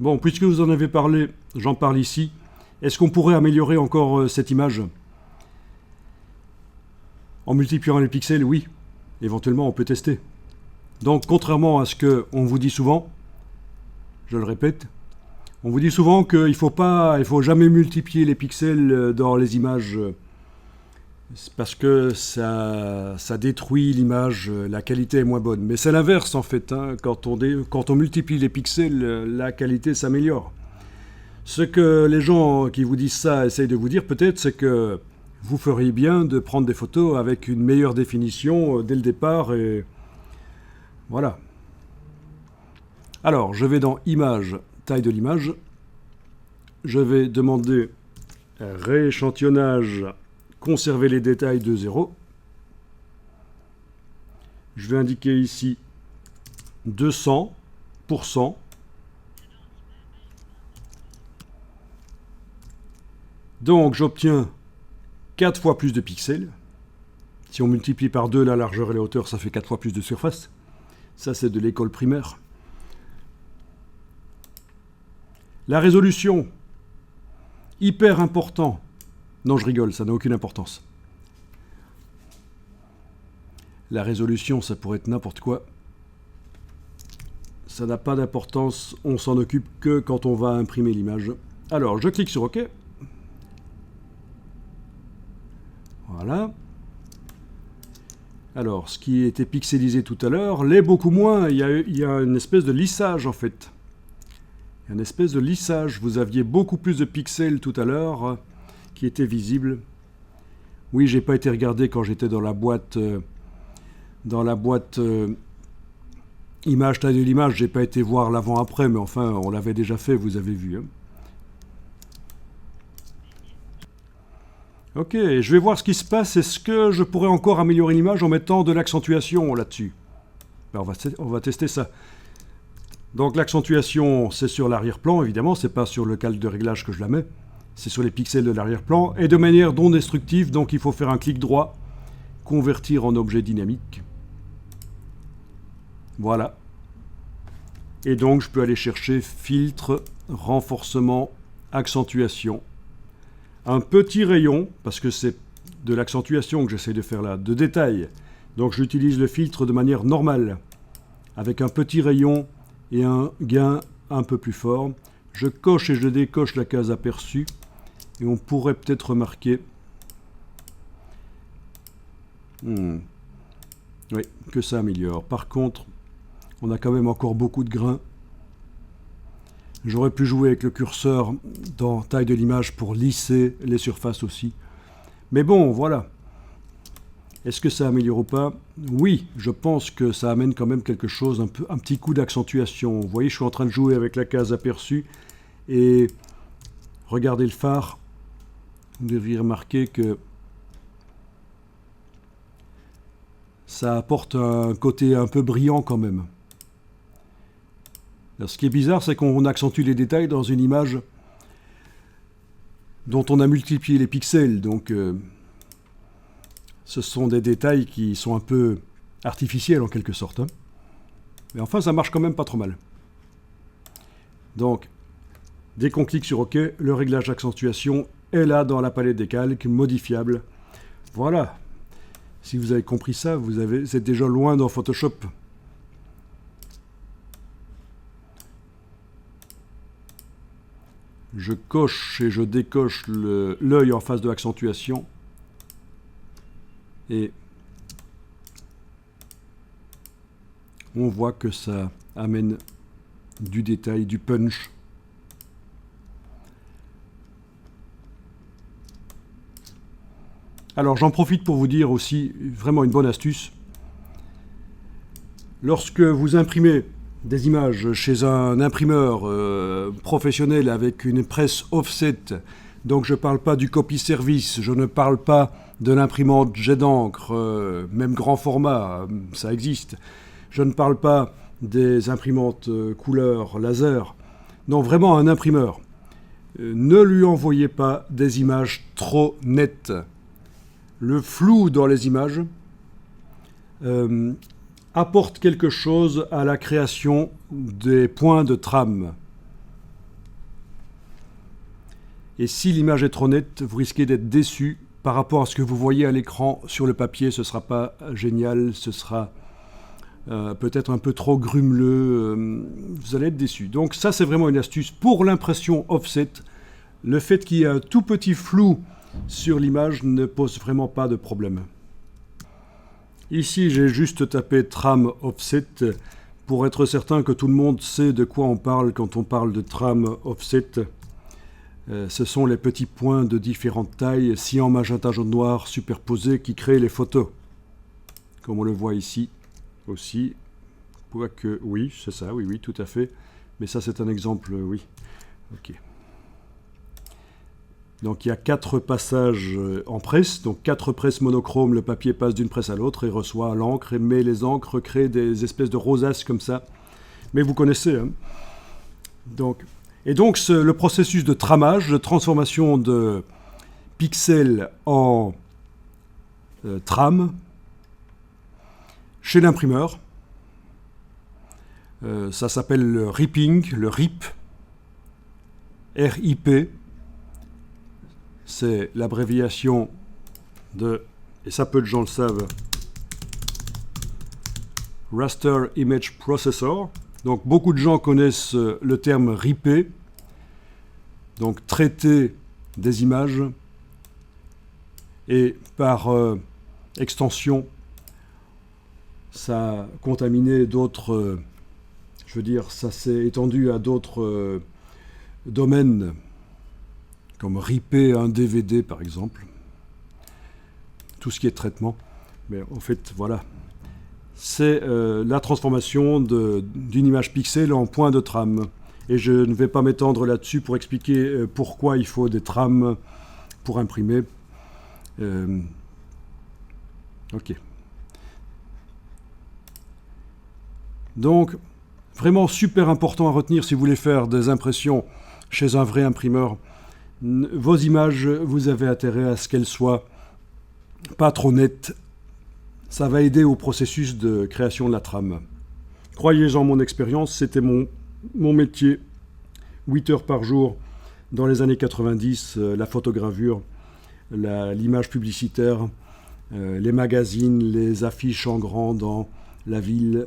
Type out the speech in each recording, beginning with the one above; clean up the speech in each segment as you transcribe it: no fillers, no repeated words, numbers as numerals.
Bon, puisque vous en avez parlé, j'en parle ici. Est-ce qu'on pourrait améliorer encore cette image? En multipliant les pixels, oui. Éventuellement, on peut tester. Donc, contrairement à ce qu'on vous dit souvent, je le répète, on vous dit souvent qu'il ne faut jamais multiplier les pixels dans les images parce que ça détruit l'image, la qualité est moins bonne. Mais c'est l'inverse en fait, hein. Quand on multiplie les pixels, la qualité s'améliore. Ce que les gens qui vous disent ça essayent de vous dire peut-être, c'est que vous feriez bien de prendre des photos avec une meilleure définition dès le départ et voilà. Alors, je vais dans Images, taille de l'image. Je vais demander rééchantillonnage, conserver les détails de 0. Je vais indiquer ici 200%. Donc, j'obtiens 4 fois plus de pixels. Si on multiplie par 2 la largeur et la hauteur, ça fait 4 fois plus de surface. Ça, c'est de l'école primaire. La résolution, hyper important. Non, je rigole, ça n'a aucune importance. La résolution, ça pourrait être n'importe quoi. Ça n'a pas d'importance, on s'en occupe que quand on va imprimer l'image. Alors, je clique sur OK. Voilà. Alors, ce qui était pixelisé tout à l'heure l'est beaucoup moins. Il y a une espèce de lissage, en fait. Il y a une espèce de lissage. Vous aviez beaucoup plus de pixels tout à l'heure qui étaient visibles. Oui, j'ai pas été regarder quand j'étais dans la boîte image, taille de l'image. J'ai pas été voir l'avant-après, mais enfin, on l'avait déjà fait, vous avez vu. Hein. Ok, je vais voir ce qui se passe. Est-ce que je pourrais encore améliorer l'image en mettant de l'accentuation là-dessus? Ben, on va tester ça. Donc l'accentuation, c'est sur l'arrière-plan, évidemment, c'est pas sur le calque de réglage que je la mets, c'est sur les pixels de l'arrière-plan, et de manière non destructive, donc il faut faire un clic droit, convertir en objet dynamique. Voilà. Et donc je peux aller chercher filtre, renforcement, accentuation. Un petit rayon, parce que c'est de l'accentuation que j'essaie de faire là, de détail. Donc j'utilise le filtre de manière normale, avec un petit rayon et un gain un peu plus fort. Je coche et je décoche la case aperçue, et on pourrait peut-être remarquer oui, que ça améliore. Par contre, on a quand même encore beaucoup de grains. J'aurais pu jouer avec le curseur dans taille de l'image pour lisser les surfaces aussi. Mais bon, voilà. Est-ce que ça améliore ou pas? Oui, je pense que ça amène quand même quelque chose, un petit coup d'accentuation. Vous voyez, je suis en train de jouer avec la case aperçue et regardez le phare. Vous devriez remarquer que ça apporte un côté un peu brillant quand même. Alors, ce qui est bizarre, c'est qu'on accentue les détails dans une image dont on a multiplié les pixels. Donc, ce sont des détails qui sont un peu artificiels en quelque sorte. Hein. Mais enfin, ça marche quand même pas trop mal. Donc, dès qu'on clique sur OK, le réglage d'accentuation est là dans la palette des calques, modifiable. Voilà. Si vous avez compris ça, vous êtes déjà loin dans Photoshop. Je coche et je décoche l'œil en face de l'accentuation. Et on voit que ça amène du détail, du punch. Alors j'en profite pour vous dire aussi vraiment une bonne astuce. Lorsque vous imprimez des images chez un imprimeur professionnel avec une presse offset, donc je ne parle pas du copy service, je ne parle pas de l'imprimante jet d'encre, même grand format, ça existe. Je ne parle pas des imprimantes couleur laser. Non, vraiment un imprimeur. Ne lui envoyez pas des images trop nettes. Le flou dans les images apporte quelque chose à la création des points de trame. Et si l'image est trop nette, vous risquez d'être déçu par rapport à ce que vous voyez à l'écran sur le papier. Ce ne sera pas génial, ce sera peut-être un peu trop grumeleux. Vous allez être déçu. Donc ça, c'est vraiment une astuce pour l'impression offset. Le fait qu'il y ait un tout petit flou sur l'image ne pose vraiment pas de problème. Ici, j'ai juste tapé tram offset pour être certain que tout le monde sait de quoi on parle quand on parle de tram offset. Ce sont les petits points de différentes tailles, cyan, magenta, jaune, noir, superposés, qui créent les photos. Comme on le voit ici aussi. Quoique, oui, c'est ça, oui, tout à fait. Mais ça, c'est un exemple, oui. Ok. Donc il y a 4 passages en presse, donc 4 presses monochromes, le papier passe d'une presse à l'autre et reçoit l'encre, mais les encres créent des espèces de rosaces comme ça. Mais vous connaissez, hein. Donc, le processus de tramage, de transformation de pixels en trame, chez l'imprimeur, ça s'appelle le ripping, le RIP, R-I-P. C'est l'abréviation de, et ça peu de gens le savent, Raster Image Processor. Donc beaucoup de gens connaissent le terme ripper, donc traiter des images, et par extension, ça a contaminé d'autres, je veux dire, ça s'est étendu à d'autres domaines, comme ripper un DVD par exemple, tout ce qui est traitement. Mais en fait, voilà, c'est la transformation d'une image pixel en point de trame. Et je ne vais pas m'étendre là-dessus pour expliquer pourquoi il faut des trames pour imprimer. Ok. Donc, vraiment super important à retenir si vous voulez faire des impressions chez un vrai imprimeur. Vos images, vous avez intérêt à ce qu'elles soient pas trop nettes. Ça va aider au processus de création de la trame. Croyez-en mon expérience, c'était mon métier. 8 heures par jour dans les années 90, la photogravure, l'image publicitaire, les magazines, les affiches en grand dans la ville.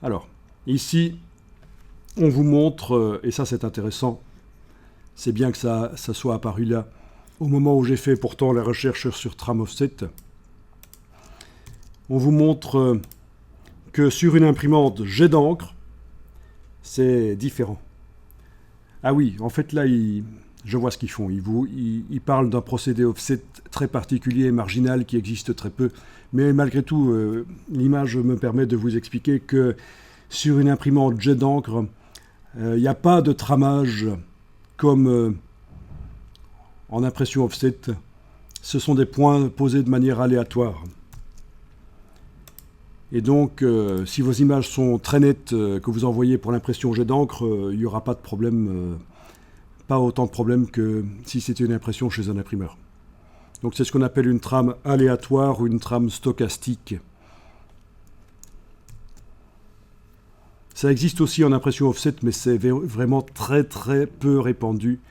Alors, ici, on vous montre, et ça c'est intéressant, c'est bien que ça soit apparu là, au moment où j'ai fait pourtant la recherche sur tram offset. On vous montre que sur une imprimante jet d'encre, c'est différent. Ah oui, en fait là, je vois ce qu'ils font. Ils parlent d'un procédé offset très particulier et marginal qui existe très peu. Mais malgré tout, l'image me permet de vous expliquer que sur une imprimante jet d'encre, il n'y a pas de tramage comme en impression offset. Ce sont des points posés de manière aléatoire. Et donc, si vos images sont très nettes que vous envoyez pour l'impression jet d'encre, il n'y aura pas de problème, pas autant de problèmes que si c'était une impression chez un imprimeur. Donc c'est ce qu'on appelle une trame aléatoire ou une trame stochastique. Ça existe aussi en impression offset, mais c'est vraiment très très peu répandu.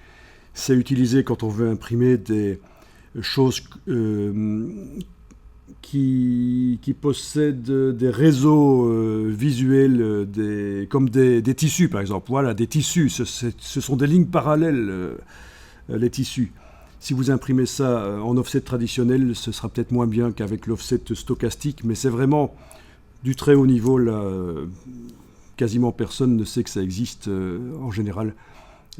C'est utilisé quand on veut imprimer des choses qui possèdent des réseaux visuels, comme des tissus par exemple. Voilà, des tissus, ce sont des lignes parallèles, les tissus. Si vous imprimez ça en offset traditionnel, ce sera peut-être moins bien qu'avec l'offset stochastique, mais c'est vraiment du très haut niveau. Là, quasiment personne ne sait que ça existe en général,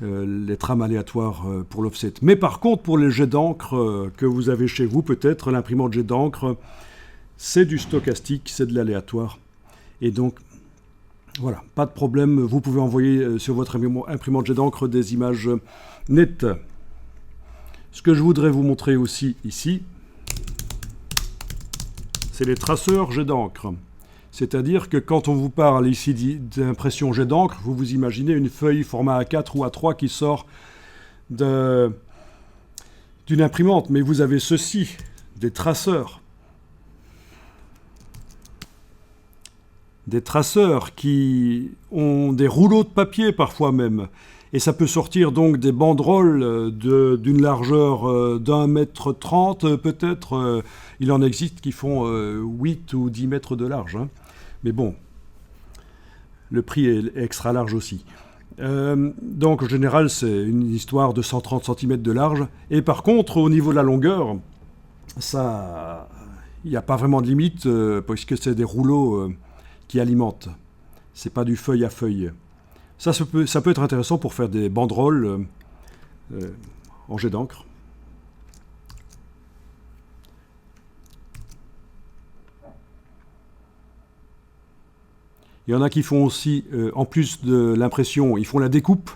les trames aléatoires pour l'offset. Mais par contre, pour les jets d'encre que vous avez chez vous, peut-être, l'imprimante jet d'encre, c'est du stochastique, c'est de l'aléatoire. Et donc, voilà, pas de problème. Vous pouvez envoyer sur votre imprimante jet d'encre des images nettes. Ce que je voudrais vous montrer aussi ici, c'est les traceurs jet d'encre. C'est-à-dire que quand on vous parle ici d'impression jet d'encre, vous vous imaginez une feuille format A4 ou A3 qui sort d'une imprimante. Mais vous avez ceci, des traceurs. Des traceurs qui ont des rouleaux de papier parfois même, Et ça peut sortir donc des banderoles d'une largeur d'1,30 m peut-être. Il en existe qui font 8 ou 10 mètres de large, hein. Mais bon, le prix est extra large aussi. Donc en général, c'est une histoire de 130 cm de large. Et par contre, au niveau de la longueur, ça, il n'y a pas vraiment de limite, puisque c'est des rouleaux qui alimentent. C'est pas du feuille à feuille. Ça peut être intéressant pour faire des banderoles en jet d'encre. Il y en a qui font aussi, en plus de l'impression, ils font la découpe.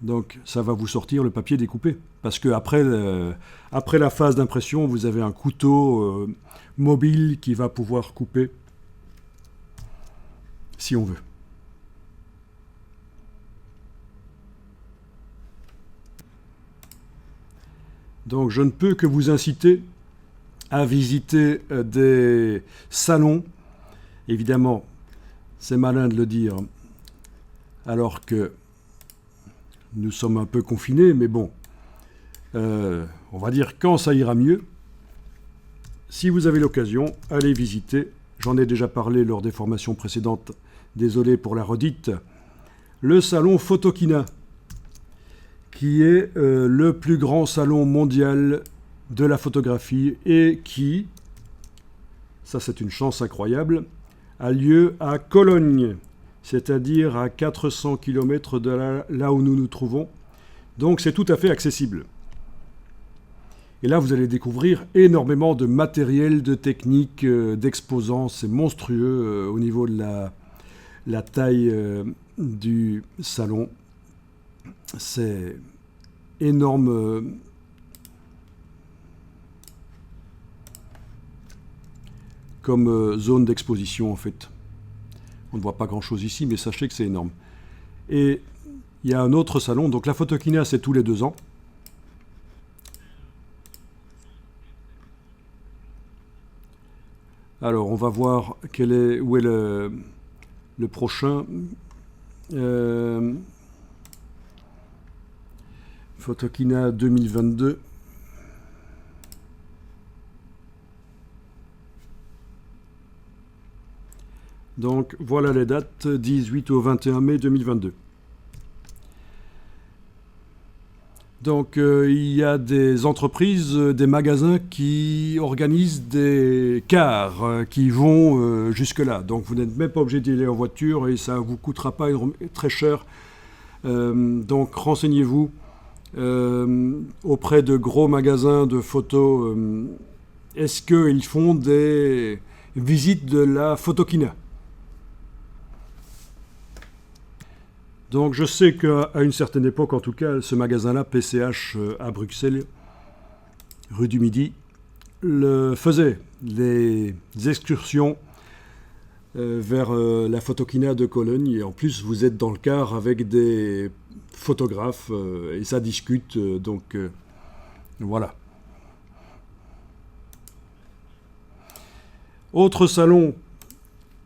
Donc ça va vous sortir le papier découpé. Parce que après la phase d'impression, vous avez un couteau mobile qui va pouvoir couper si on veut. Donc je ne peux que vous inciter à visiter des salons. Évidemment, c'est malin de le dire, alors que nous sommes un peu confinés, mais bon, on va dire quand ça ira mieux. Si vous avez l'occasion, allez visiter. J'en ai déjà parlé lors des formations précédentes, désolé pour la redite, le salon Photokina, qui est le plus grand salon mondial de la photographie et qui, ça c'est une chance incroyable, a lieu à Cologne, c'est-à-dire à 400 km de là où nous nous trouvons. Donc c'est tout à fait accessible. Et là, vous allez découvrir énormément de matériel, de techniques, d'exposants. C'est monstrueux au niveau de la taille du salon. C'est énorme. Comme zone d'exposition en fait. On ne voit pas grand chose ici, mais sachez que c'est énorme. Et il y a un autre salon, donc la Photokina c'est tous les 2 ans. Alors on va voir où est le prochain. Photokina 2022. Donc voilà les dates, 18 au 21 mai 2022. Donc il y a des entreprises, des magasins qui organisent des cars qui vont jusque-là. Donc vous n'êtes même pas obligé d'y aller en voiture et ça ne vous coûtera pas très cher. Donc renseignez-vous auprès de gros magasins de photos. Est-ce qu'ils font des visites de la Photokina ? Donc je sais qu'à une certaine époque, en tout cas, ce magasin-là, PCH à Bruxelles, rue du Midi, faisait les excursions vers la Photokina de Cologne. Et en plus, vous êtes dans le car avec des photographes et ça discute. Donc voilà. Autre salon,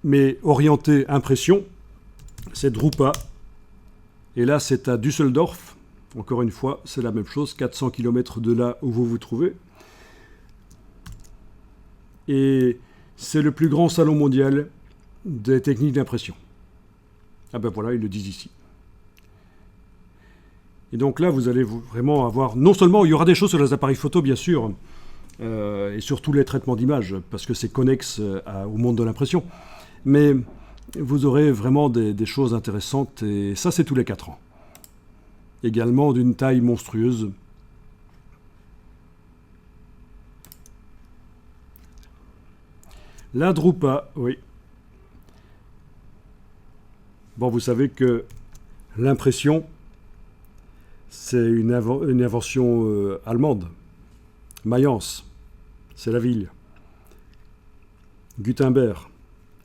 mais orienté impression, c'est Drupa. Et là, c'est à Düsseldorf. Encore une fois, c'est la même chose, 400 km de là où vous vous trouvez. Et c'est le plus grand salon mondial des techniques d'impression. Ah ben voilà, ils le disent ici. Et donc là, vous allez vraiment avoir... Non seulement, il y aura des choses sur les appareils photo, bien sûr, et sur tous les traitements d'images, parce que c'est connexe au monde de l'impression. Mais... vous aurez vraiment des choses intéressantes, et ça c'est tous les 4 ans. Également d'une taille monstrueuse. La Drupa, oui. Bon, vous savez que l'impression, c'est une invention allemande. Mayence, c'est la ville. Gutenberg,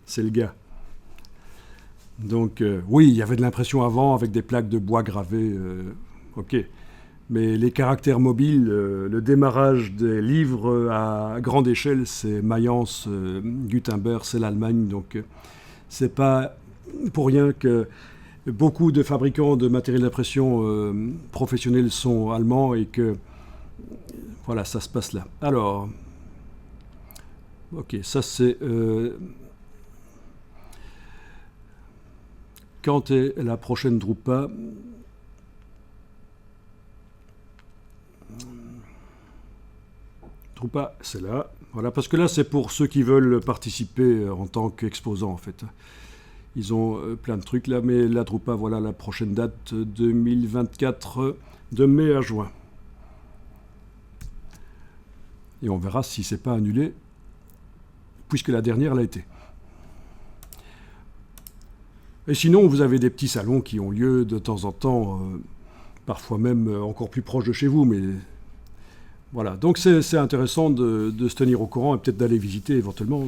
c'est le gars. Donc oui, il y avait de l'impression avant avec des plaques de bois gravées, ok. Mais les caractères mobiles, le démarrage des livres à grande échelle, c'est Mayence, Gutenberg, c'est l'Allemagne. Donc c'est pas pour rien que beaucoup de fabricants de matériel d'impression professionnels sont allemands et que voilà, ça se passe là. Alors, ok, ça c'est quand est la prochaine Drupa? Drupa, c'est là. Voilà, parce que là, c'est pour ceux qui veulent participer en tant qu'exposants, en fait. Ils ont plein de trucs là, mais la Drupa, voilà la prochaine date 2024 de mai à juin. Et on verra si c'est pas annulé, puisque la dernière l'a été. Et sinon, vous avez des petits salons qui ont lieu de temps en temps, parfois même encore plus proches de chez vous, mais voilà. Donc c'est intéressant de se tenir au courant et peut-être d'aller visiter éventuellement